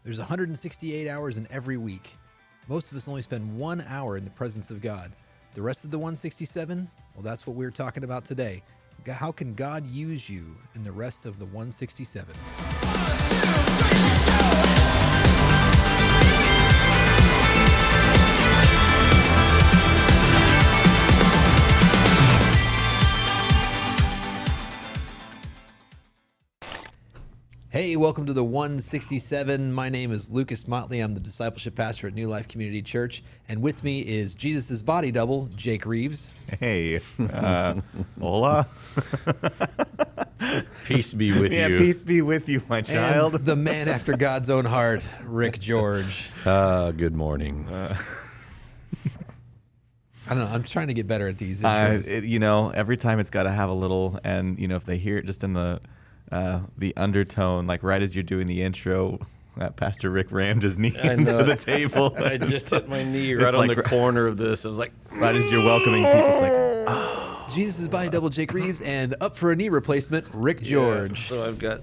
There's 168 hours in every week. Most of us only spend 1 hour in the presence of God. The rest of the 167, well, that's what we're talking about today. How can God use you in the rest of the 167? Hey, welcome to the 167. My name is Lucas Motley. I'm the discipleship pastor at New Life Community Church. And with me is Jesus' body double, Jake Reeves. Hey, hola. Peace be with you. Yeah, peace be with you, my child. And the man after God's own heart, Rick George. Good morning. I don't know. I'm trying to get better at these intros. Every time it's got to have a little, and if they hear it just in the undertone, like right as you're doing the intro, Pastor Rick rammed his knee into the table. I just hit my knee right on the corner of this. I was like, right as you're welcoming people, it's like, oh. Jesus' body double, Jake Reeves, and up for a knee replacement, Rick George. So I've got,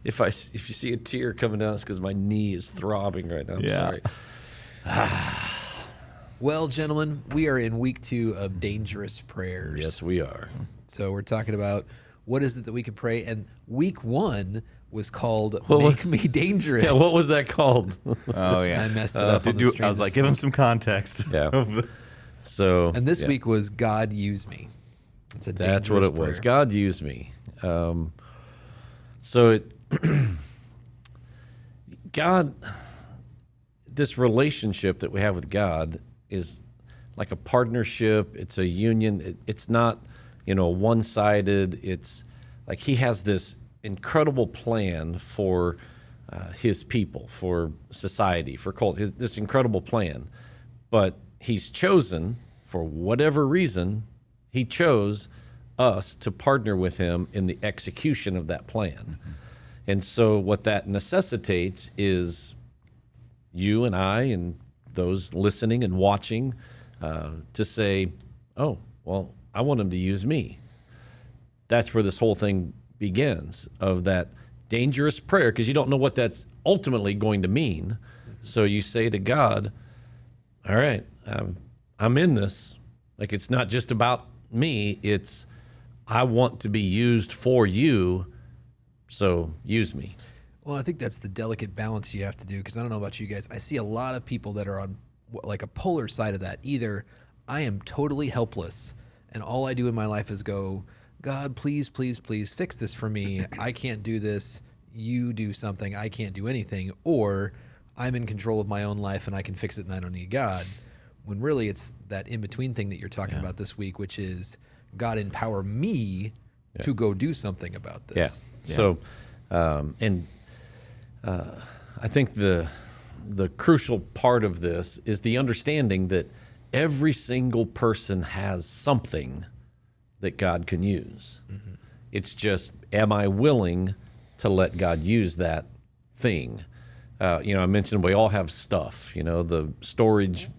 if you see a tear coming down, it's because my knee is throbbing right now. I'm sorry. Well, gentlemen, we are in week 2 of Dangerous Prayers. Yes, we are. So we're talking about what is it that we can pray, and week 1 was called Make Me Dangerous. Yeah, what was that called? Oh, yeah. I messed it up on the stream. I was like, give him some context. Yeah. So, and this week was God Use Me. That's what it was. God use me. God, this relationship that we have with God is like a partnership. It's a union. It's not, one-sided. It's like he has this incredible plan for his people, for society, for culture, this incredible plan. But he's chosen, for whatever reason, he chose us to partner with him in the execution of that plan. Mm-hmm. And so what that necessitates is you and I and those listening and watching to say, oh, well, I want him to use me. That's where this whole thing begins, of that dangerous prayer, because you don't know what that's ultimately going to mean. So you say to God, all right, I'm in this. Like, it's not just about me. It's, I want to be used for you, so use me. Well, I think that's the delicate balance you have to do, because I don't know about you guys. I see a lot of people that are on like a polar side of that. Either I am totally helpless, and all I do in my life is go, God, please, please, please fix this for me. I can't do this. You do something. I can't do anything. Or I'm in control of my own life and I can fix it and I don't need God. When really it's that in-between thing that you're talking about this week, which is God empower me to go do something about this. Yeah. So, I think the crucial part of this is the understanding that every single person has something that God can use. Mm-hmm. It's just, am I willing to let God use that thing? I mentioned we all have stuff. The storage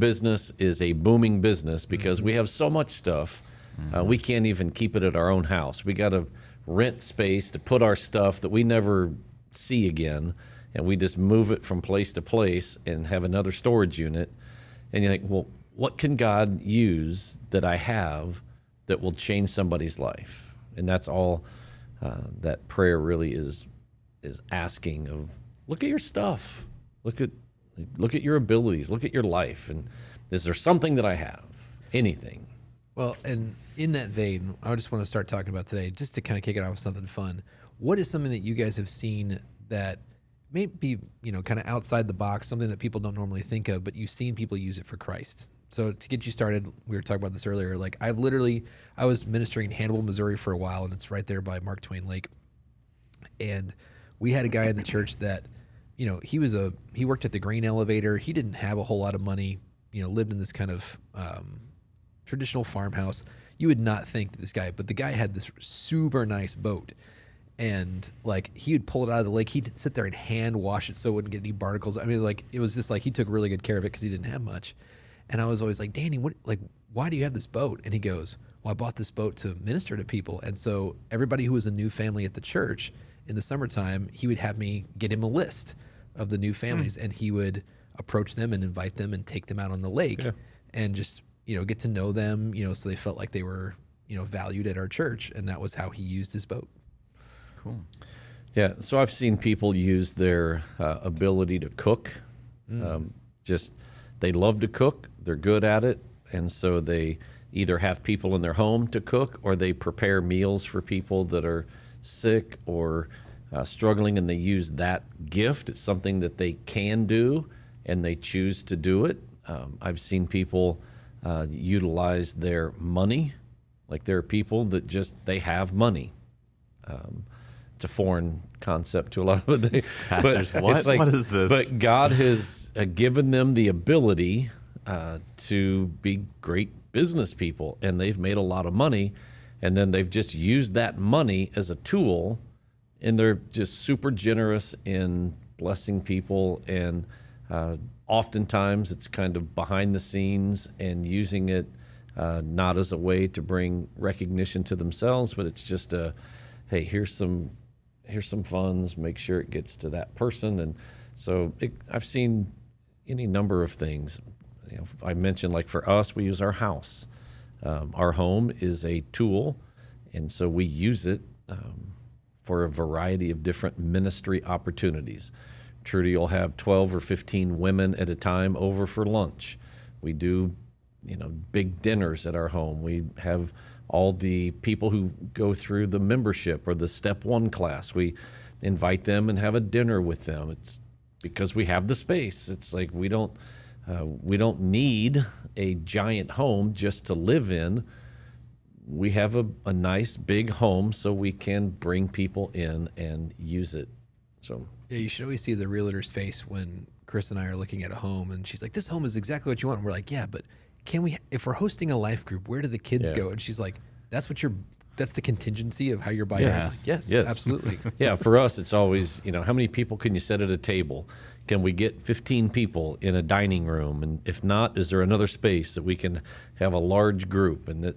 business is a booming business because we have so much stuff. We can't even keep it at our own house. We got to rent space to put our stuff that we never see again, and we just move it from place to place and have another storage unit. And you think, well, what can God use that I have that will change somebody's life? And that's all that prayer really is asking of. Look at your stuff. Look at your abilities. Look at your life. And is there something that I have? Anything. Well, and in that vein, I just want to start talking about today, just to kind of kick it off with something fun. What is something that you guys have seen that may be, kind of outside the box, something that people don't normally think of, but you've seen people use it for Christ? So to get you started, we were talking about this earlier. Like I was ministering in Hannibal, Missouri for a while, and it's right there by Mark Twain Lake. And we had a guy in the church that, he worked at the grain elevator. He didn't have a whole lot of money, lived in this kind of traditional farmhouse. You would not think that this guy, but the guy had this super nice boat. And like he would pull it out of the lake. He'd sit there and hand wash it so it wouldn't get any barnacles. I mean, like it was just like he took really good care of it because he didn't have much. And I was always like, Danny, why do you have this boat? And he goes, well, I bought this boat to minister to people. And so everybody who was a new family at the church, in the summertime, he would have me get him a list of the new families, and he would approach them and invite them and take them out on the lake and just, get to know them, so they felt like they were, valued at our church. And that was how he used his boat. Cool. Yeah, so I've seen people use their ability to cook. Just they love to cook, they're good at it, and so they either have people in their home to cook, or they prepare meals for people that are sick or struggling, and they use that gift. It's something that they can do, and they choose to do it. I've seen people utilize their money. Like there are people that just, they have money. It's a foreign concept to a lot of it. Pastors, what? What is this? But God has given them the ability to be great business people, and they've made a lot of money, and then they've just used that money as a tool, and they're just super generous in blessing people, and oftentimes it's kind of behind the scenes and using it not as a way to bring recognition to themselves, but it's just hey, here's some funds, make sure it gets to that person. And so I've seen any number of things. I mentioned, like for us, we use our house. Our home is a tool, and so we use it for a variety of different ministry opportunities. Trudy will have 12 or 15 women at a time over for lunch. We do, big dinners at our home. We have all the people who go through the membership or the Step 1 class. We invite them and have a dinner with them. It's because we have the space. It's like we don't need a giant home just to live in. We have a nice big home so we can bring people in and use it. So yeah, you should always see the realtor's face when Chris and I are looking at a home and she's like, this home is exactly what you want. And we're like, yeah, but can we, if we're hosting a life group, where do the kids go? And she's like, that's the contingency of how you're buying. Yes. Yes, Yes. absolutely. Yeah, for us, it's always, how many people can you sit at a table? Can we get 15 people in a dining room? And if not, is there another space that we can have a large group? And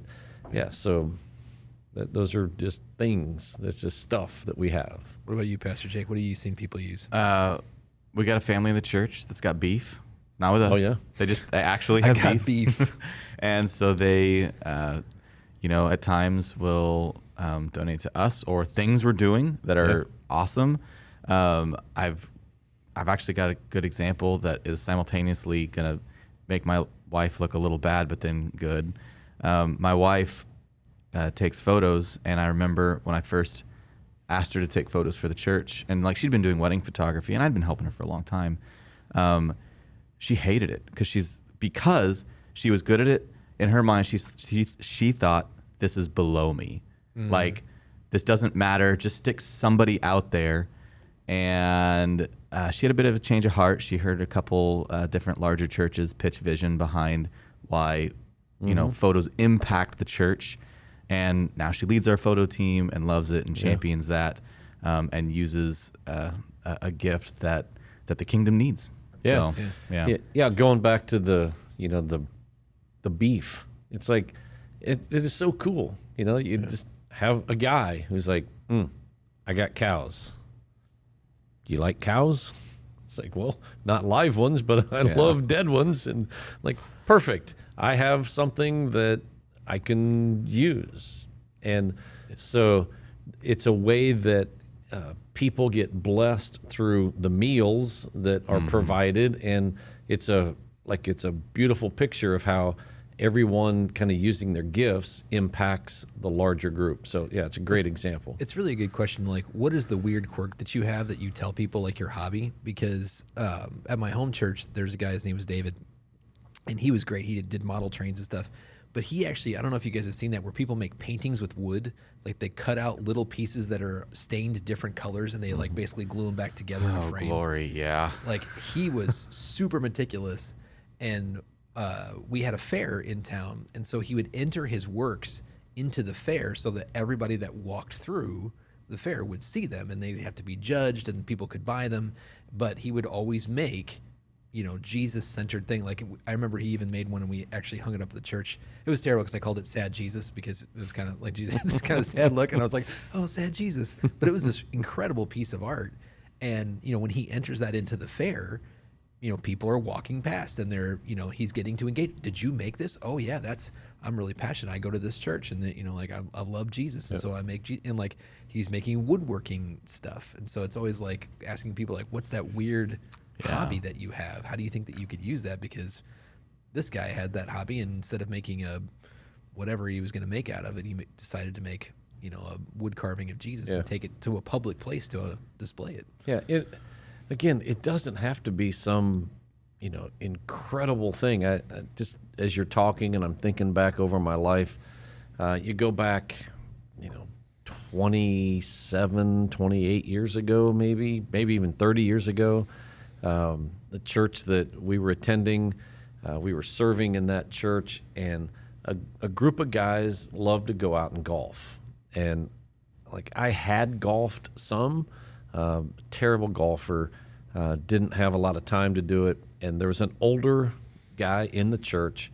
those are just things. That's just stuff that we have. What about you, Pastor Jake? What have you seen people use? We got a family in the church that's got beef. Not with us. Oh, yeah? They actually have got beef. And so they, at times will donate to us or things we're doing that are awesome. I've actually got a good example that is simultaneously going to make my wife look a little bad, but then good. My wife takes photos, and I remember when I first asked her to take photos for the church, and like she'd been doing wedding photography, and I'd been helping her for a long time. She hated it because she was good at it. In her mind, she thought, this is below me. Like, this doesn't matter. Just stick somebody out there. And she had a bit of a change of heart. She heard a couple different larger churches pitch vision behind why, photos impact the church. And now she leads our photo team and loves it and champions that and uses a gift that the kingdom needs. Yeah. So, yeah. Going back to the beef, it's like it is so cool. You just have a guy who's like, I got cows. Do you like cows? It's like, well, not live ones, but I love dead ones. And like, perfect. I have something that I can use. And so it's a way that people get blessed through the meals that are provided. And it's a beautiful picture of how everyone kind of using their gifts impacts the larger group. So yeah, it's a great example. It's really a good question. Like, what is the weird quirk that you have that you tell people, like your hobby? Because at my home church, there's a guy, his name was David, and he was great. He did model trains and stuff. But he actually, I don't know if you guys have seen that, where people make paintings with wood. Like they cut out little pieces that are stained different colors, and they like basically glue them back together in a frame. Oh, glory, yeah. Like he was super meticulous, and we had a fair in town, and so he would enter his works into the fair so that everybody that walked through the fair would see them, and they'd have to be judged, and people could buy them. But he would always make Jesus-centered thing. Like I remember he even made one, and we actually hung it up at the church. It was terrible because I called it Sad Jesus, because it was kind of like Jesus had this kind of sad look, and I was like, oh, sad Jesus. But it was this incredible piece of art. And when he enters that into the fair, people are walking past, and they're, he's getting to engage. Did you make this? Oh yeah, I'm really passionate. I go to this church, and like I love Jesus, and so I make and like he's making woodworking stuff, and so it's always like asking people like, what's that weird hobby that you have? How do you think that you could use that? Because this guy had that hobby, and instead of making whatever he was going to make out of it, he decided to make a wood carving of Jesus and take it to a public place to display it. Yeah. It doesn't have to be some, incredible thing. I just, as you're talking and I'm thinking back over my life, you go back, 27, 28 years ago, maybe even 30 years ago, the church that we were attending, we were serving in that church, and a group of guys loved to go out and golf. And like I had golfed some, terrible golfer, didn't have a lot of time to do it. And there was an older guy in the church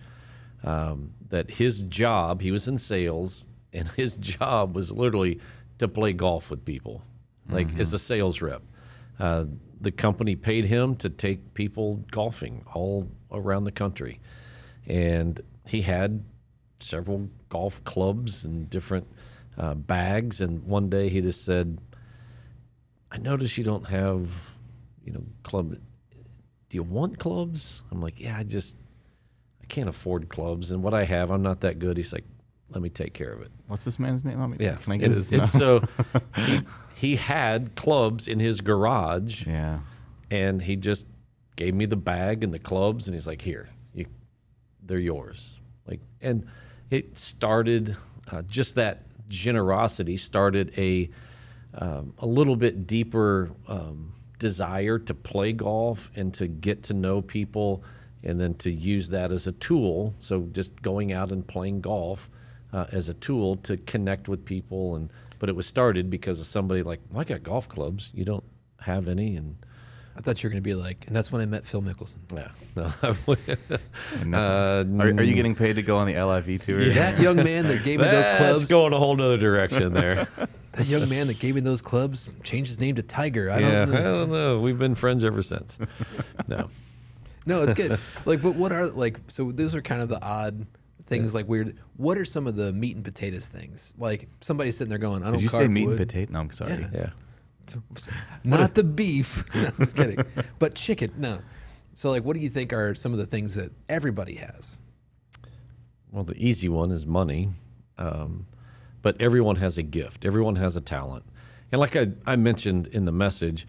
that his job, he was in sales, and his job was literally to play golf with people, like as a sales rep. The company paid him to take people golfing all around the country. And he had several golf clubs and different bags. And one day he just said, I notice you don't have, club. Do you want clubs? I'm like, yeah, I can't afford clubs. And what I have, I'm not that good. He's like, let me take care of it. What's this man's name? Yeah. Can I get his And so he had clubs in his garage. Yeah. And he just gave me the bag and the clubs, and he's like, here, they're yours. Like, and it started, just that generosity started a little bit deeper desire to play golf and to get to know people, and then to use that as a tool. So just going out and playing golf as a tool to connect with people. But it was started because of somebody like, well, I got golf clubs. You don't have any? And I thought you were going to be like, and that's when I met Phil Mickelson. yeah, no. And are you getting paid to go on the LIV tour? That young man that gave me those clubs. That's going a whole nother direction there. That young man that gave me those clubs changed his name to Tiger. I I don't know. don't know. We've been friends ever since. No. No, it's good. Like, but what are so those are kind of the odd things, like weird. What are some of the meat and potatoes things? Like somebody's sitting there going, I don't Did you carve say meat wood. and potato? No, I'm sorry. Yeah. Not the beef. No, just kidding. But chicken. No. So like, what do you think are some of the things that everybody has? Well, the easy one is money. But everyone has a gift. Everyone has a talent. And like I mentioned in the message,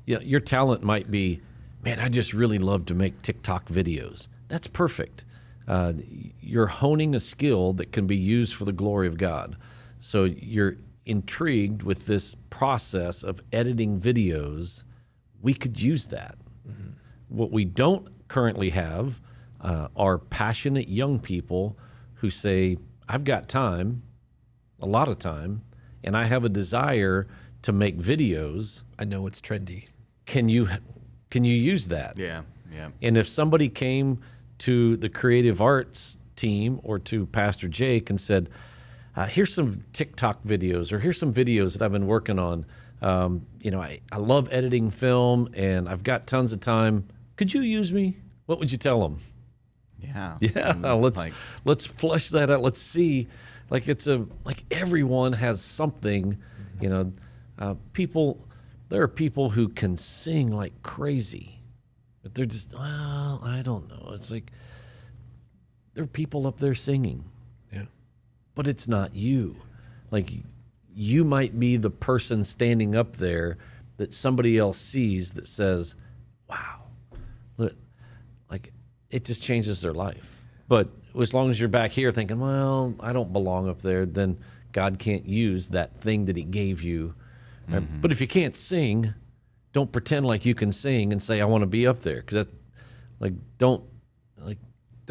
your talent might be, man, I just really love to make TikTok videos. That's perfect. You're honing a skill that can be used for the glory of God. So you're intrigued with this process of editing videos. We could use that. Mm-hmm. What we don't currently have are passionate young people who say, I've got time, a lot of time, and I have a desire to make videos. I know it's trendy. Can you use that? Yeah. And if somebody came to the creative arts team or to Pastor Jake and said, here's some TikTok videos, or here's some videos that I've been working on. I love editing film, and I've got tons of time. Could you use me? What would you tell them? Yeah. Yeah, let's flesh that out. Let's see. Like everyone has something, people. There are people who can sing like crazy, but they're just, well, I don't know. It's like there are people up there singing, Yeah. but it's not you. Like you might be the person standing up there that somebody else sees that says, wow, look, like it just changes their life. But as long as you're back here thinking, well, I don't belong up there, then God can't use that thing that he gave you. Mm-hmm. But if you can't sing, don't pretend like you can sing and say, I want to be up there. Because don't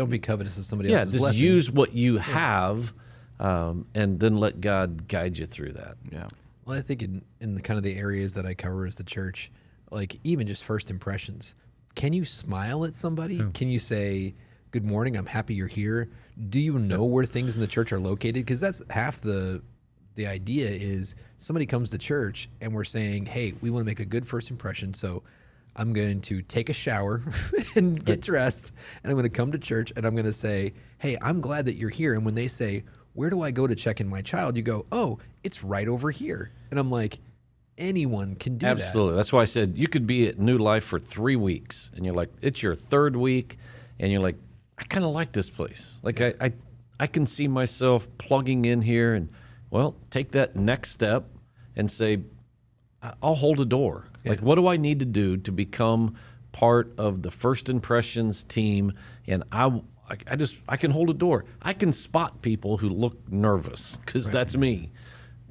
be covetous of somebody yeah, else's just blessing. use what you have, and then let God guide you through that. Yeah. Well, I think in the kind of the areas that I cover as the church, like even just first impressions can you smile at somebody? Can you say, good morning, I'm happy you're here? Do you know where things in the church are located? Because that's half the idea is somebody comes to church and we're saying, hey, we want to make a good first impression. So I'm going to take a shower and get dressed, and I'm going to come to church, and I'm going to say, hey, I'm glad that you're here. And when they say, where do I go to check in my child? You go, oh, it's right over here. And I'm like, anyone can do that. Absolutely. That's why I said you could be at New Life for 3 weeks, and you're like, it's your third week, and you're like, I kind of like this place. Like I can see myself plugging in here, and well, take that next step and say, I'll hold a door. Like, what do I need to do to become part of the First Impressions team? And I can hold a door. I can spot people who look nervous because that's me.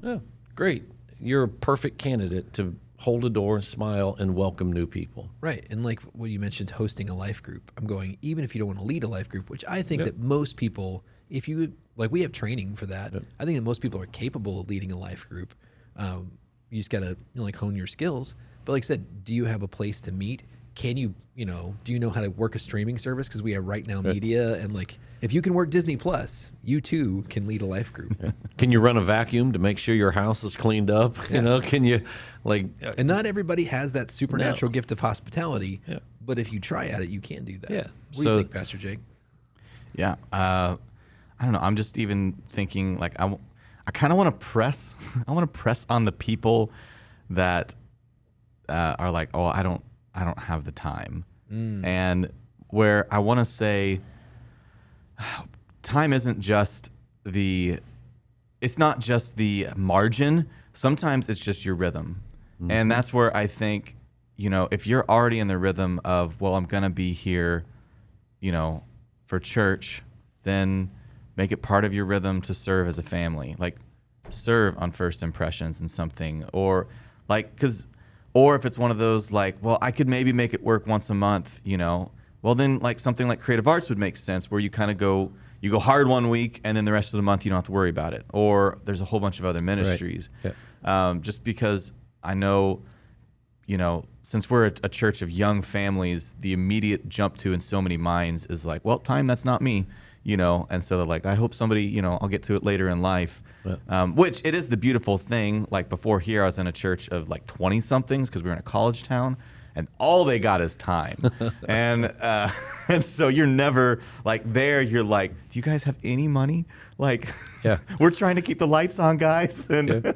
Oh, great. You're a perfect candidate to hold a door, smile, and welcome new people. Right. And like what you mentioned, hosting a life group, I'm going, even if you don't want to lead a life group, which I think that most people, if you, like, we have training for that. I think that most people are capable of leading a life group. You just got to like hone your skills. But like I said, do you have a place to meet? Can you, do you know how to work a streaming service? Because we have Right Now Media, and like, if you can work Disney Plus, you too can lead a life group. Can you run a vacuum to make sure your house is cleaned up? Can you, like... And not everybody has that supernatural No. gift of hospitality, Yeah. but if you try at it, you can do that. Yeah. What do you think, Pastor Jake? Yeah. I don't know. I'm just even thinking like I kind of want to press. I want to press on the people that are like, oh, I don't have the time, and where I want to say, time isn't just it's not just the margin. Sometimes it's just your rhythm, and that's where I think, if you're already in the rhythm of, well, I'm gonna be here, for church, then make it part of your rhythm to serve as a family. Like, serve on First Impressions and something, or if it's one of those like, well, I could maybe make it work once a month, well, then like something like Creative Arts would make sense, where you kind of go hard one week and then the rest of the month you don't have to worry about it. Or there's a whole bunch of other ministries. Right. Just because I know, since we're a church of young families, the immediate jump to in so many minds is like, well, time, that's not me. And so they're like, I hope somebody, I'll get to it later in life, which it is the beautiful thing. Like, before here, I was in a church of like 20 somethings because we were in a college town, and all they got is time. and so you're never like there. You're like, do you guys have any money? Like, we're trying to keep the lights on, guys. And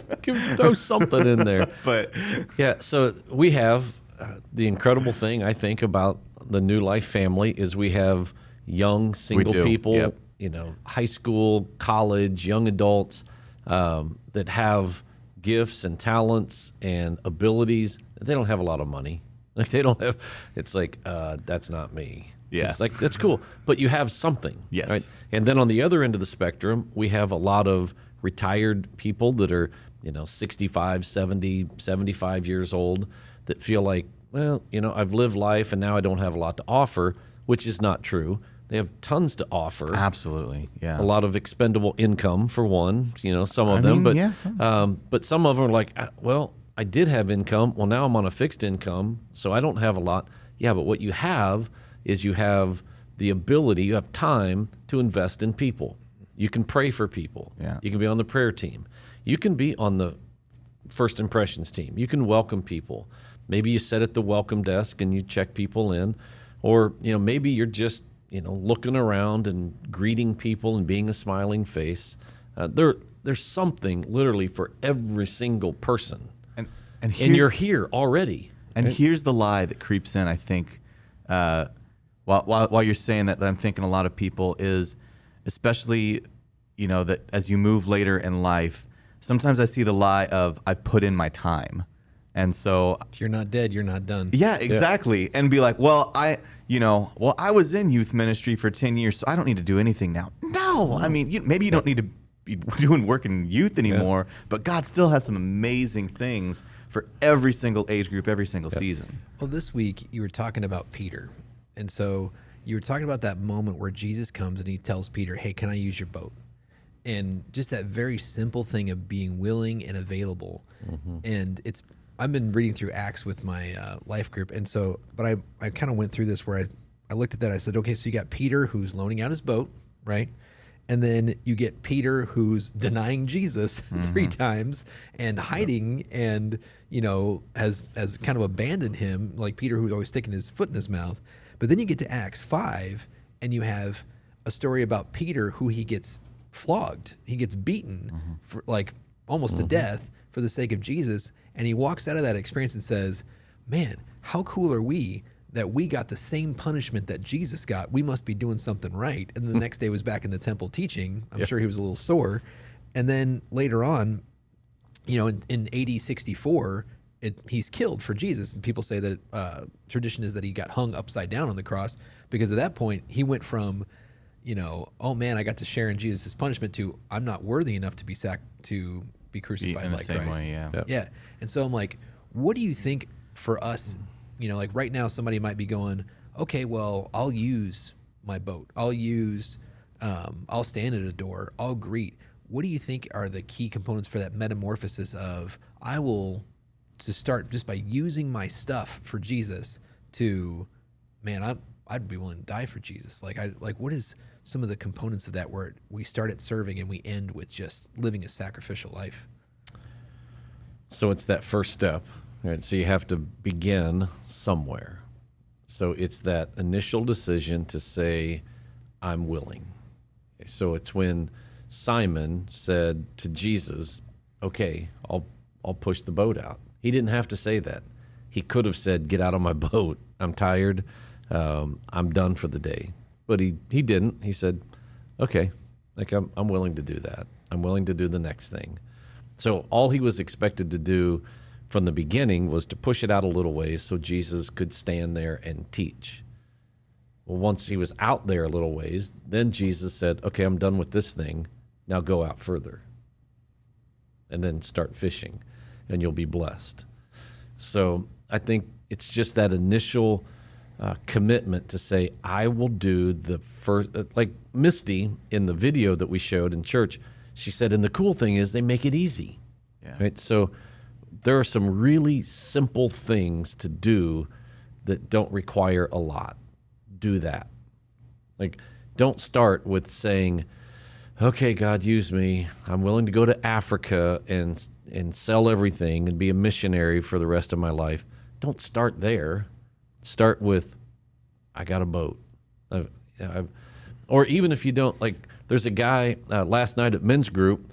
throw something in there. But so we have the incredible thing, I think, about the New Life family is we have young single do. people, Yep. High school, college, young adults that have gifts and talents and abilities. They don't have a lot of money. Like, they don't have. It's like, that's not me. Yeah. It's like, that's cool, but you have something. Yes. Right? And then on the other end of the spectrum, we have a lot of retired people that are 65, 70, 75 years old that feel like, well, I've lived life and now I don't have a lot to offer, which is not true. They have tons to offer. absolutely, yeah. A lot of expendable income, for one. Some of them, but but some of them are like, well, I did have income. Well, now I'm on a fixed income, so I don't have a lot. Yeah, but what you have is you have the ability, you have time to invest in people. You can pray for people. Yeah. You can be on the prayer team. You can be on the First Impressions team. You can welcome people. Maybe you sit at the welcome desk and you check people in, or maybe you're just looking around and greeting people and being a smiling face. There's something literally for every single person, and you're here already. And here's the lie that creeps in, I think, while you're saying that I'm thinking a lot of people is, especially, that as you move later in life, sometimes I see the lie of, I've put in my time. And so If you're not dead, you're not done. yeah, exactly. And be like, well, I was in youth ministry for 10 years, so I don't need to do anything now. No, I mean, maybe you don't need to be doing work in youth anymore, but God still has some amazing things for every single age group, every single season. Well, this week you were talking about Peter. And so you were talking about that moment where Jesus comes and he tells Peter, hey, can I use your boat? And just that very simple thing of being willing and available. And I've been reading through Acts with my life group, and so, but I kind of went through this where I looked at that. I said, okay, so you got Peter who's loaning out his boat, right? And then you get Peter who's denying Jesus 3 times and hiding, and has kind of abandoned him, like Peter who's always sticking his foot in his mouth. But then you get to Acts 5, and you have a story about Peter who he gets flogged, he gets beaten for like almost to death for the sake of Jesus, and he walks out of that experience and says, "Man, how cool are we that we got the same punishment that Jesus got? We must be doing something right." And the next day was back in the temple teaching. I'm sure he was a little sore. And then later on, in AD 64, he's killed for Jesus. And people say that tradition is that he got hung upside down on the cross, because at that point he went from, oh man, I got to share in Jesus' punishment, to I'm not worthy enough to be crucified in the like same Christ. way, yeah. Yep. Yeah. And so I'm like, what do you think for us? Like right now, somebody might be going, okay, well, I'll use my boat. I'll stand at a door. I'll greet. What do you think are the key components for that metamorphosis of, I will to start just by using my stuff for Jesus, to, man, I'd be willing to die for Jesus. Like what is some of the components of that, where we start at serving and we end with just living a sacrificial life? So it's that first step, right? So you have to begin somewhere. So it's that initial decision to say, I'm willing. So it's when Simon said to Jesus, okay, I'll push the boat out. He didn't have to say that. He could have said, get out of my boat. I'm tired. I'm done for the day. But he didn't. He said, okay, like I'm willing to do that. I'm willing to do the next thing. So all he was expected to do from the beginning was to push it out a little ways so Jesus could stand there and teach. Well, once he was out there a little ways, then Jesus said, okay, I'm done with this thing. Now go out further. And then start fishing, and you'll be blessed. So I think it's just that initial commitment to say, I will do the first, like Misty in the video that we showed in church, she said, and the cool thing is they make it easy. Yeah. Right? So there are some really simple things to do that don't require a lot. Do that. Like, don't start with saying, okay, God, use me. I'm willing to go to Africa and sell everything and be a missionary for the rest of my life. Don't start there. Start with, I got a boat. Or even if you don't, like, there's a guy last night at men's group,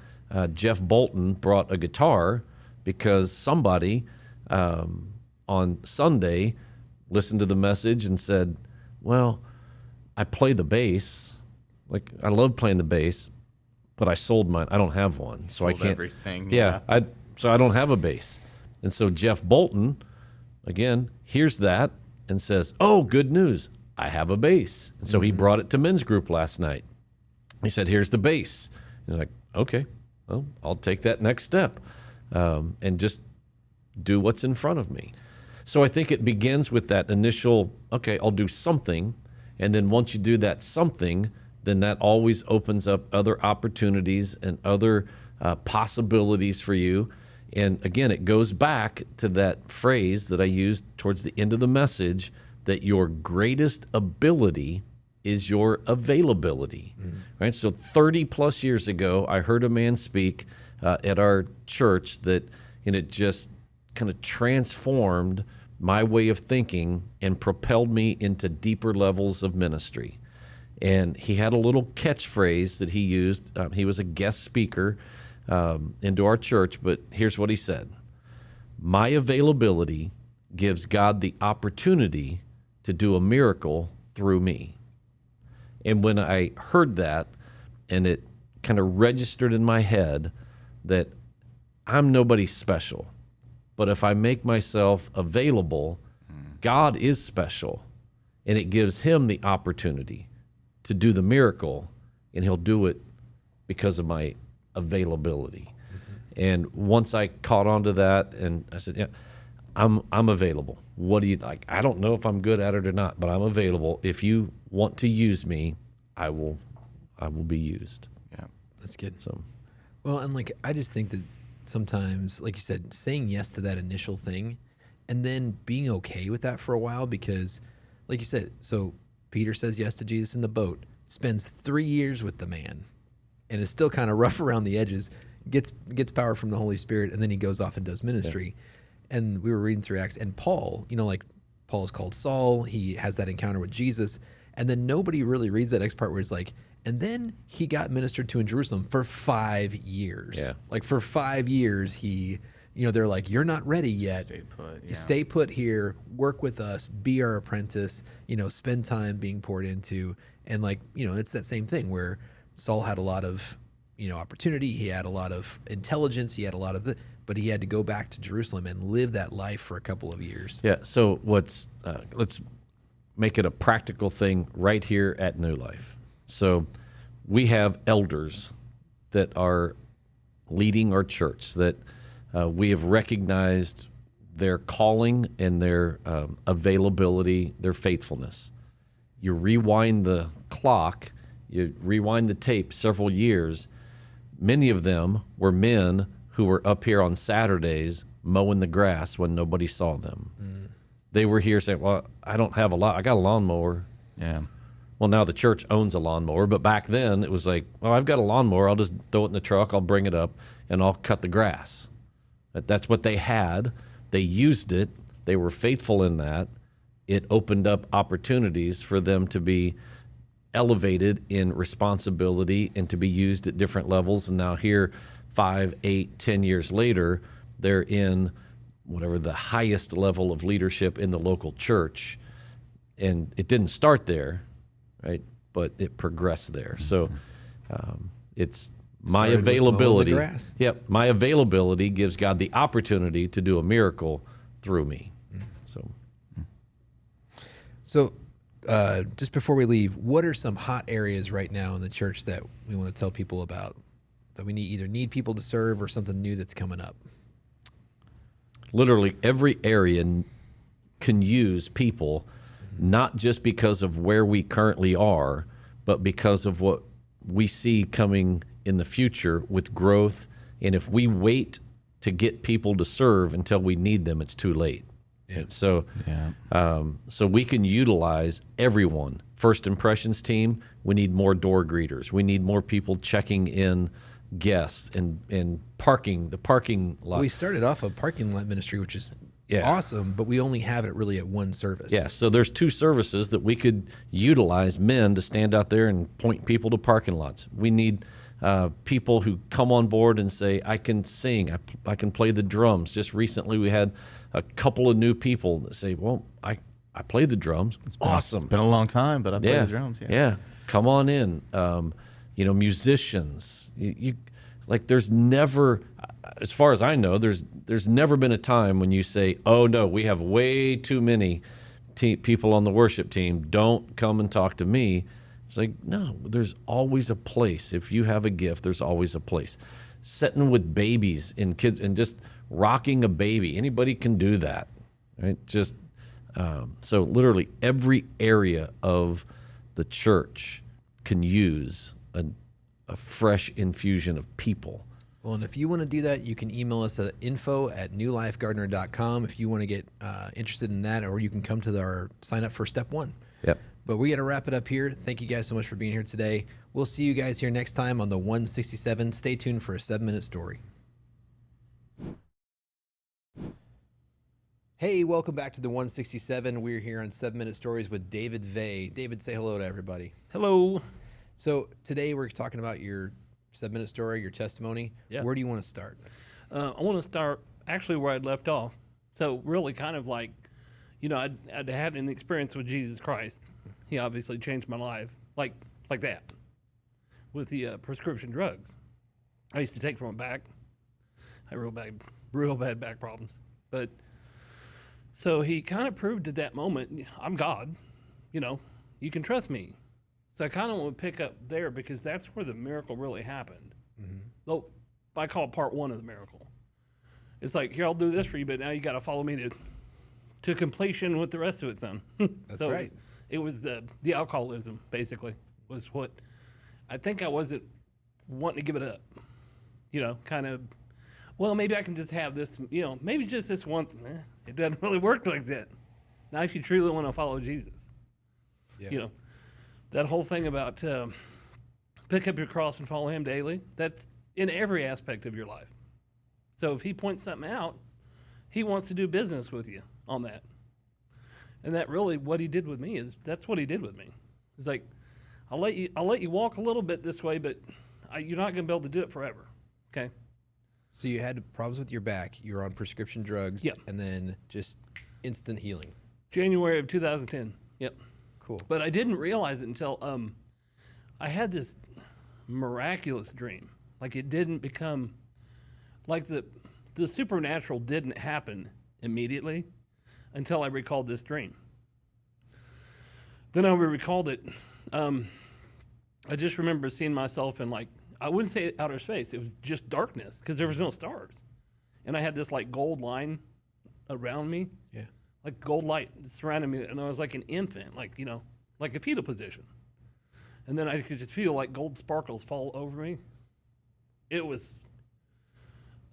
Jeff Bolton brought a guitar because somebody on Sunday listened to the message and said, well, I play the bass. Like, I love playing the bass, but I sold mine. I don't have one, so I Sold can't. everything, Yeah, so I don't have a bass. And so Jeff Bolton, again, hears that and says, oh, good news. I have a bass. And so he brought it to men's group last night. He said, here's the bass. He's like, okay, well, I'll take that next step and just do what's in front of me. So I think it begins with that initial, okay, I'll do something. And then once you do that something, then that always opens up other opportunities and other possibilities for you. And again, it goes back to that phrase that I used towards the end of the message, that your greatest ability is your availability, right? So 30 plus years ago, I heard a man speak at our church that, and it just kind of transformed my way of thinking and propelled me into deeper levels of ministry. And he had a little catchphrase that he used. He was a guest speaker into our church, but here's what he said. My availability gives God the opportunity to do a miracle through me. And when I heard that, and it kind of registered in my head that I'm nobody special, but if I make myself available, God is special, and it gives him the opportunity to do the miracle, and he'll do it because of my availability. And once I caught on to that, and I said, yeah, I'm available. What do you like? I don't know if I'm good at it or not, but I'm available. If you want to use me, I will be used. Yeah. That's good. So Well, and like, I just think that sometimes, like you said, saying yes to that initial thing and then being okay with that for a while because, like you said, so Peter says yes to Jesus in the boat, spends 3 years with the man, and is still kind of rough around the edges, gets power from the Holy Spirit, and then he goes off and does ministry. Yeah. And we were reading through Acts, and Paul, like Paul is called Saul, he has that encounter with Jesus, and then nobody really reads that next part where it's like, and then he got ministered to in Jerusalem for 5 years. Yeah. Like for 5 years, he, they're like, you're not ready yet. Stay put. Yeah. Stay put here, work with us, be our apprentice, spend time being poured into. And like, it's that same thing where Saul had a lot of, opportunity. He had a lot of intelligence. He had a lot of but he had to go back to Jerusalem and live that life for a couple of years. Yeah. So let's make it a practical thing right here at New Life. So we have elders that are leading our church that we have recognized their calling and their availability, their faithfulness. You rewind the clock, you rewind the tape several years. Many of them were men who were up here on Saturdays mowing the grass when nobody saw them. Mm. They were here saying, well, I don't have I got a lawnmower. Yeah. Well, now the church owns a lawnmower, but back then it was like, well, I've got a lawnmower. I'll just throw it in the truck. I'll bring it up and I'll cut the grass. That's what they had. They used it. They were faithful in that. It opened up opportunities for them to be elevated in responsibility and to be used at different levels. And now here, 5, 8, 10 years later, they're in whatever the highest level of leadership in the local church. And it didn't start there, right? But it progressed there. So it's my Started with mowing the availability. grass. Yep, my availability gives God the opportunity to do a miracle through me. So just before we leave, what are some hot areas right now in the church that we want to tell people about, that we either need people to serve or something new that's coming up? Literally every area can use people, not just because of where we currently are, but because of what we see coming in the future with growth. And if we wait to get people to serve until we need them, it's too late. Yeah. So we can utilize everyone. First impressions team, we need more door greeters. We need more people checking in guests and parking, the parking lot. We started off a parking lot ministry, which is Yeah. awesome, but we only have it really at one service. Yeah, so there's 2 services that we could utilize men to stand out there and point people to parking lots. We need people who come on board and say, I can sing, I can play the drums. Just recently we had a couple of new people that say, well, I play the drums. Awesome. It's been a long time, but I play the drums. Yeah, come on in. Musicians. You like, there's never, as far as I know, there's never been a time when you say, oh no, we have way too many people on the worship team. Don't come and talk to me. It's like, no, there's always a place. If you have a gift, there's always a place. Sitting with babies and kids and just rocking a baby. Anybody can do that, right? Just so literally every area of the church can use a fresh infusion of people. Well, and if you want to do that, you can email us at info@newlifegardener.com if you want to get interested in that, or you can come to our sign up for step 1. Yep. But we got to wrap it up here. Thank you guys so much for being here today. We'll see you guys here next time on the 167. Stay tuned for a 7-minute story. Hey, welcome back to the 167. We're here on 7-Minute Stories with David Vey. David, say hello to everybody. Hello. So today we're talking about your 7-minute story, your testimony. Yeah. Where do you want to start? I want to start actually where I'd left off. So really kind of like, I'd had an experience with Jesus Christ. He obviously changed my life like that with the prescription drugs. I used to take from a back. I had real bad back problems. But so he kind of proved at that moment, I'm God, you can trust me. So I kind of want to pick up there because that's where the miracle really happened. Mm-hmm. Though I call it part 1 of the miracle. It's like, here, I'll do this for you, but now you got to follow me to completion with the rest of it, son. That's right. It was the alcoholism, basically, was what I think I wasn't wanting to give it up, kind of. well, maybe I can just have this, maybe just this one. It doesn't really work like that. Now, if you truly want to follow Jesus, Yeah. That whole thing about pick up your cross and follow him daily, that's in every aspect of your life. So if he points something out, he wants to do business with you on that. And that really what he did with me that's what he did with me. He's like, I'll let you walk a little bit this way, but you're not going to be able to do it forever. Okay? So you had problems with your back. You were on prescription drugs. Yep. And then just instant healing. January of 2010. Yep. Cool. But I didn't realize it until I had this miraculous dream. Like it didn't become like the supernatural didn't happen immediately until I recalled this dream. Then I recalled it. I just remember seeing myself in I wouldn't say outer space. It was just darkness because there was no stars, and I had this like gold line around me. Yeah. Like gold light surrounding me, and I was like an infant, like a fetal position. And then I could just feel like gold sparkles fall over me. It was,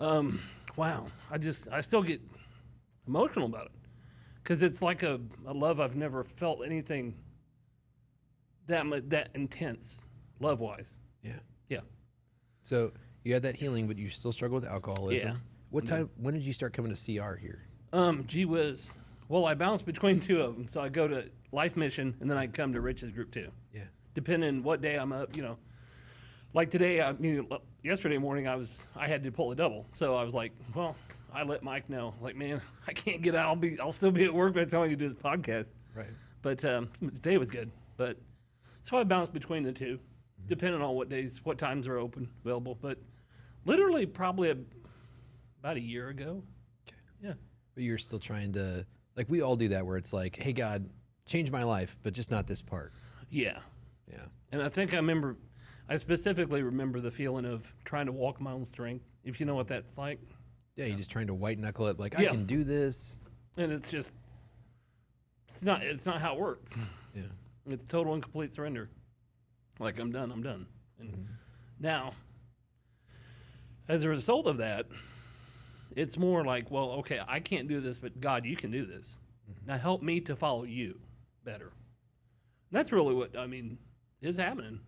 wow. I still get emotional about it because it's like a love I've never felt anything that intense, love wise. Yeah. Yeah. So you had that healing, but you still struggle with alcoholism. Yeah. What time? When did you start coming to CR here? Gee whiz. Well, I bounce between two of them, so I go to Life Mission and then I come to Rich's group too. Yeah. Depending what day I'm up, Like today, yesterday morning I had to pull a double, so I was like, well, I let Mike know, like, man, I can't get out. I'll still be at work by the time you do this podcast. Right. But today was good. But so I bounced between the two, depending on what times are available. But literally, probably about a year ago. Okay. Yeah. But you're still trying to, like, we all do that, where it's like, hey, God, change my life, but just not this part. Yeah. Yeah. And I think I specifically remember the feeling of trying to walk my own strength, if you know what that's like. Yeah, you're just trying to white knuckle it, like, Yeah. I can do this. And it's not how it works. Yeah. It's total and complete surrender. Like, I'm done. And now, as a result of that, it's more like, well, okay, I can't do this, but God, you can do this. Now help me to follow you better. And that's really what, is happening.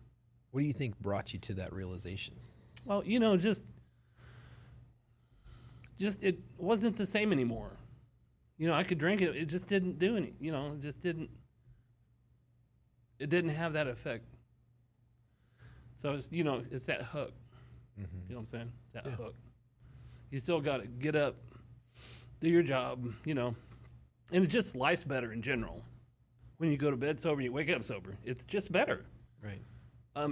What do you think brought you to that realization? Well, just it wasn't the same anymore. I could drink it. It just didn't do any, it didn't have that effect. So it's that hook. You know what I'm saying? It's that hook. You still got to get up, do your job, and it just life's better in general. When you go to bed sober, you wake up sober. It's just better. Right.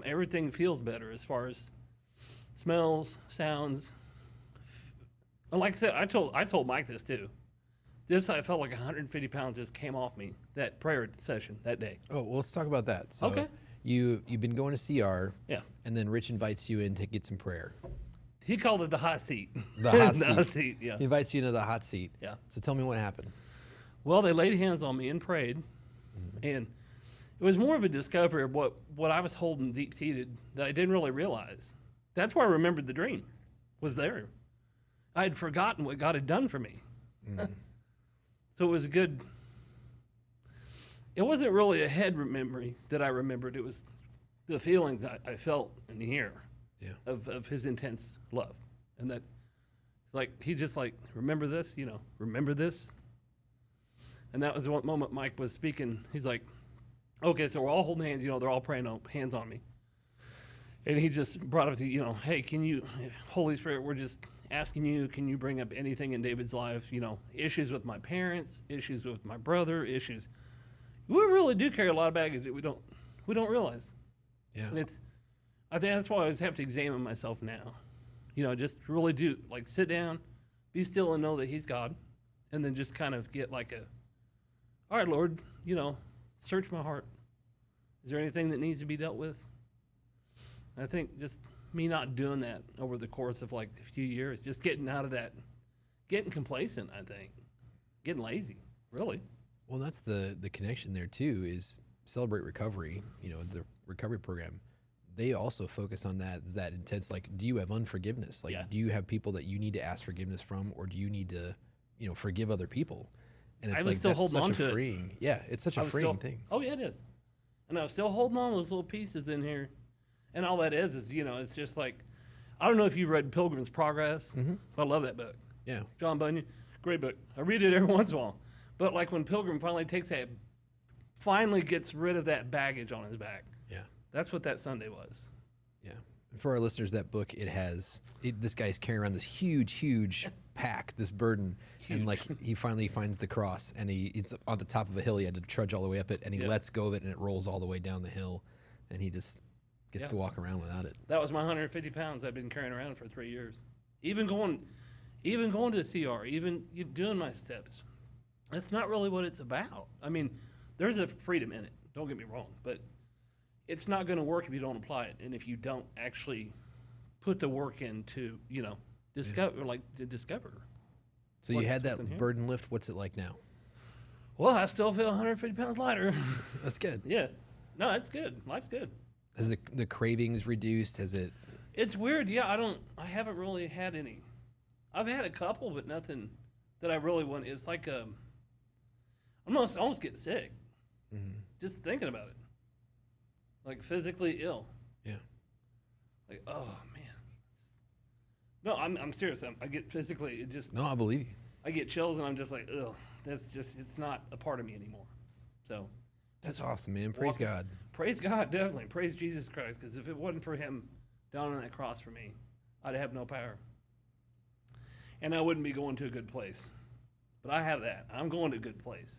Everything feels better as far as smells, sounds. And like I said, I told Mike this too. I felt like 150 pounds just came off me that prayer session that day. Oh, well, let's talk about that. So Okay. You've been going to CR. Yeah. And then Rich invites you in to get some prayer. He called it the hot seat. The hot The seat. hot seat, yeah. He invites you into the hot seat. Yeah. So tell me what happened. Well, they laid hands on me and prayed, and it was more of a discovery of what I was holding deep-seated that I didn't really realize. That's why I remembered the dream, was there. I had forgotten what God had done for me. So it was it wasn't really a head memory that I remembered. It was the feelings I felt in here of his intense love. And that's like, he just like, remember this, remember this. And that was the one moment Mike was speaking. He's like, okay, so we're all holding hands, they're all praying hands on me. And he just brought up the, hey, Holy Spirit, we're just asking you, can you bring up anything in David's life? Issues with my parents, issues with my brother, issues. We really do carry a lot of baggage that we don't realize. Yeah. And I think that's why I always have to examine myself now. Just really do, like, sit down, be still and know that he's God. And then just kind of get like all right, Lord, search my heart. Is there anything that needs to be dealt with? And I think just me not doing that over the course of like a few years, just getting out of that, getting complacent, I think, getting lazy, really. Well, that's the connection there too, is Celebrate Recovery, the recovery program. they also focus on that intense, like, do you have unforgiveness? Like, Yeah. do you have people that you need to ask forgiveness from, or do you need to, forgive other people? And it's I was like, still that's holding such on a to it. freeing, yeah, it's such I a was freeing still, thing. Oh yeah, it is. And I was still holding on to those little pieces in here, and all that is it's just like, I don't know if you read Pilgrim's Progress. I love that book. Yeah. John Bunyan, great book. I read it every once in a while. But like when Pilgrim finally gets rid of that baggage on his back. Yeah. That's what that Sunday was. Yeah. And for our listeners, that book, this guy's carrying around this huge pack, this burden. And like, he finally finds the cross, and he's on the top of a hill. He had to trudge all the way up it, and he Yeah. lets go of it, and it rolls all the way down the hill, and he just gets Yeah. to walk around without it. That was my 150 pounds I've been carrying around for 3 years. Even going to CR, even doing my steps. That's not really what it's about. I mean, there's a freedom in it. Don't get me wrong, but it's not going to work if you don't apply it, and if you don't actually put the work into, discover. So you What's had that within here? burden lift. What's it like now? Well, I still feel 150 pounds lighter. That's good. Yeah. No, it's good. Life's good. Has the cravings reduced? Has it? It's weird. Yeah, I haven't really had any. I've had a couple, but nothing that I really want. It's like I almost get sick just thinking about it. Like physically ill. Yeah. Like, oh man. No, I'm serious. I get physically. No, I believe you. I get chills, and I'm just like, ugh. It's not a part of me anymore. So. That's awesome, man. Praise Walking- God. Praise God, definitely. Praise Jesus Christ, because if it wasn't for Him down on that cross for me, I'd have no power. And I wouldn't be going to a good place. But I have that. I'm going to a good place.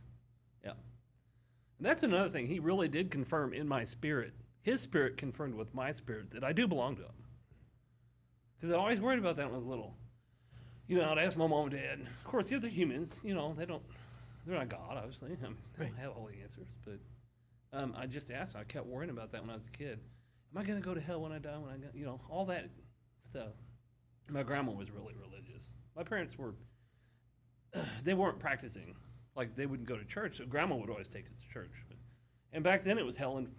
Yeah. And that's another thing. He really did confirm in my spirit. His spirit confirmed with my spirit that I do belong to Him. Because I always worried about that when I was little. I'd ask my mom and dad. Of course, they're humans. They're not God, obviously. They Right. don't have all the answers. But I just asked. I kept worrying about that when I was a kid. Am I going to go to hell when I die? All that stuff. My grandma was really religious. My parents they weren't practicing. Like, they wouldn't go to church. So grandma would always take us to church. And back then it was hell and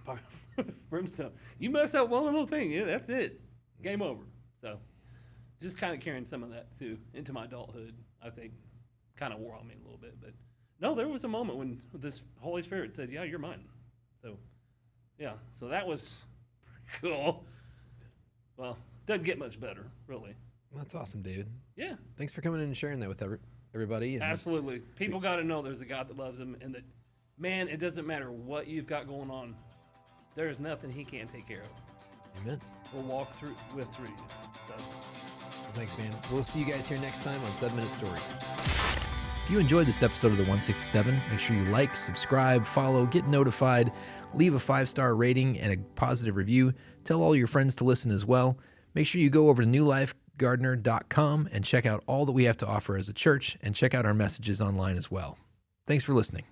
brimstone. You mess up one little thing, yeah, that's it. Game over. So just kind of carrying some of that too into my adulthood, I think, kind of wore on me a little bit. But no, there was a moment when this Holy Spirit said, yeah, you're mine. So, yeah, so that was pretty cool. Well, doesn't get much better, really. Well, that's awesome, David. Yeah, Thanks for coming in and sharing that with everybody. And absolutely. People got to know there's a God that loves them, and that, man, it doesn't matter what you've got going on. There's nothing He can't take care of. Amen. We'll walk through you. So, Well, thanks, man. We'll see you guys here next time on 7 Minute Stories. If you enjoyed this episode of the 167, make sure you like, subscribe, follow, get notified, leave a 5-star rating and a positive review. Tell all your friends to listen as well. Make sure you go over to newlifegardener.com and check out all that we have to offer as a church, and check out our messages online as well. Thanks for listening.